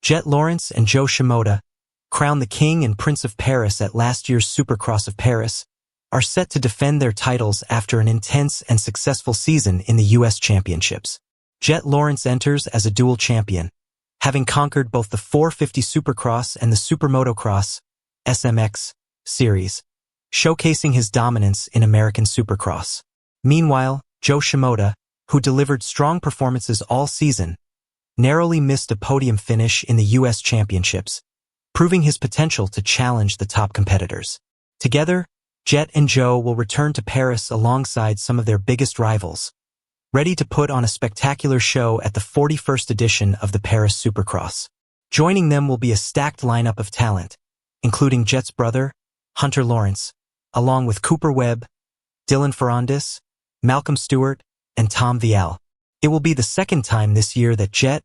Jet Lawrence and Joe Shimoda, crowned the King and Prince of Paris at last year's Supercross of Paris, are set to defend their titles after an intense and successful season in the U.S. Championships. Jet Lawrence enters as a dual champion, having conquered both the 450 Supercross and the Super Motocross (SMX) series, showcasing his dominance in American Supercross. Meanwhile, Joe Shimoda, who delivered strong performances all season, narrowly missed a podium finish in the U.S. Championships, proving his potential to challenge the top competitors. Together, Jet and Joe will return to Paris alongside some of their biggest rivals, ready to put on a spectacular show at the 41st edition of the Paris Supercross. Joining them will be a stacked lineup of talent, including Jet's brother, Hunter Lawrence, along with Cooper Webb, Dylan Ferrandis, Malcolm Stewart, and Tom Vial. It will be the second time this year that Jet,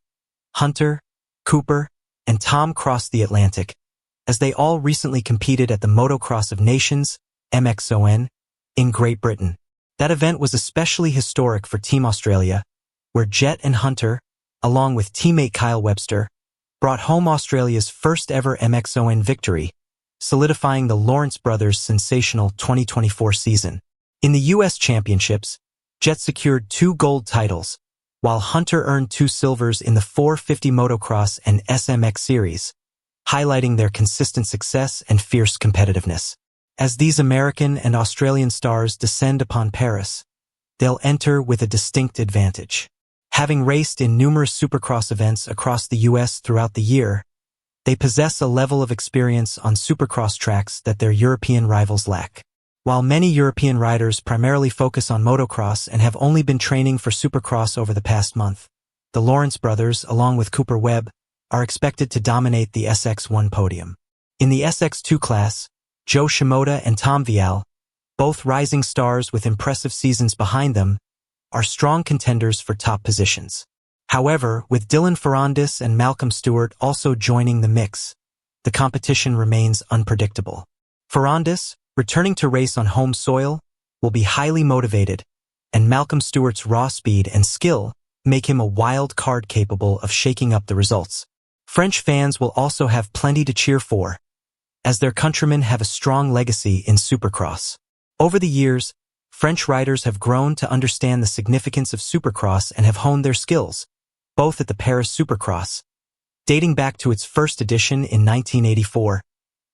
Hunter, Cooper, and Tom crossed the Atlantic, as they all recently competed at the Motocross of Nations, MXON, in Great Britain. That event was especially historic for Team Australia, where Jet and Hunter, along with teammate Kyle Webster, brought home Australia's first ever MXON victory, solidifying the Lawrence brothers' sensational 2024 season. In the U.S. Championships, Jet secured 2 gold titles, while Hunter earned 2 silvers in the 450 Motocross and SMX series, highlighting their consistent success and fierce competitiveness. As these American and Australian stars descend upon Paris, they'll enter with a distinct advantage. Having raced in numerous Supercross events across the U.S. throughout the year, they possess a level of experience on Supercross tracks that their European rivals lack. While many European riders primarily focus on motocross and have only been training for Supercross over the past month, the Lawrence brothers, along with Cooper Webb, are expected to dominate the SX1 podium. In the SX2 class, Joe Shimoda and Tom Vial, both rising stars with impressive seasons behind them, are strong contenders for top positions. However, with Dylan Ferrandis and Malcolm Stewart also joining the mix, the competition remains unpredictable. Ferrandis, returning to race on home soil, will be highly motivated, and Malcolm Stewart's raw speed and skill make him a wild card capable of shaking up the results. French fans will also have plenty to cheer for, as their countrymen have a strong legacy in Supercross. Over the years, French riders have grown to understand the significance of Supercross and have honed their skills, both at the Paris Supercross, dating back to its first edition in 1984,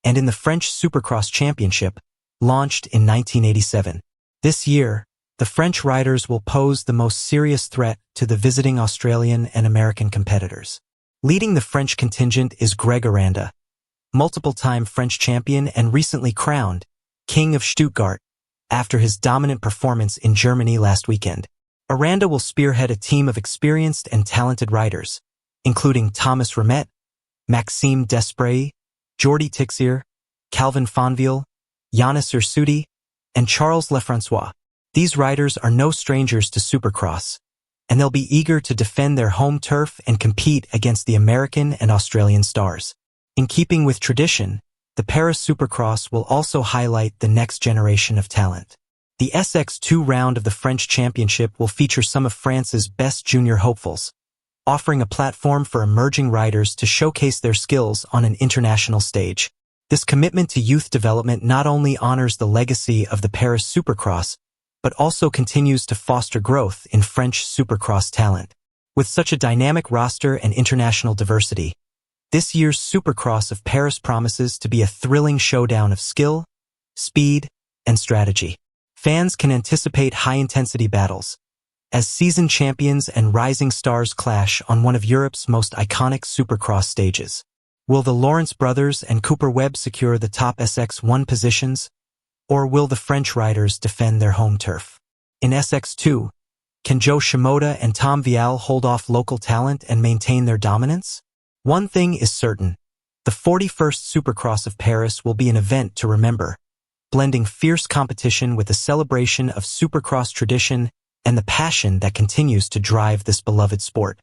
and in the French Supercross Championship, launched in 1987. This year, the French riders will pose the most serious threat to the visiting Australian and American competitors. Leading the French contingent is Greg Aranda, multiple-time French champion and recently crowned King of Stuttgart after his dominant performance in Germany last weekend. Aranda will spearhead a team of experienced and talented riders, including Thomas Remet, Maxime Desprez, Jordi Tixier, Calvin Fonville, Yannis Ursuti, and Charles Lefrancois. These riders are no strangers to Supercross, and they'll be eager to defend their home turf and compete against the American and Australian stars. In keeping with tradition, the Paris Supercross will also highlight the next generation of talent. The SX2 round of the French Championship will feature some of France's best junior hopefuls, offering a platform for emerging riders to showcase their skills on an international stage. This commitment to youth development not only honors the legacy of the Paris Supercross, but also continues to foster growth in French Supercross talent. With such a dynamic roster and international diversity, this year's Supercross of Paris promises to be a thrilling showdown of skill, speed, and strategy. Fans can anticipate high-intensity battles, as seasoned champions and rising stars clash on one of Europe's most iconic Supercross stages. Will the Lawrence brothers and Cooper Webb secure the top SX1 positions, or will the French riders defend their home turf? In SX2, can Joe Shimoda and Tom Vial hold off local talent and maintain their dominance? One thing is certain, the 41st Supercross of Paris will be an event to remember, blending fierce competition with the celebration of Supercross tradition and the passion that continues to drive this beloved sport.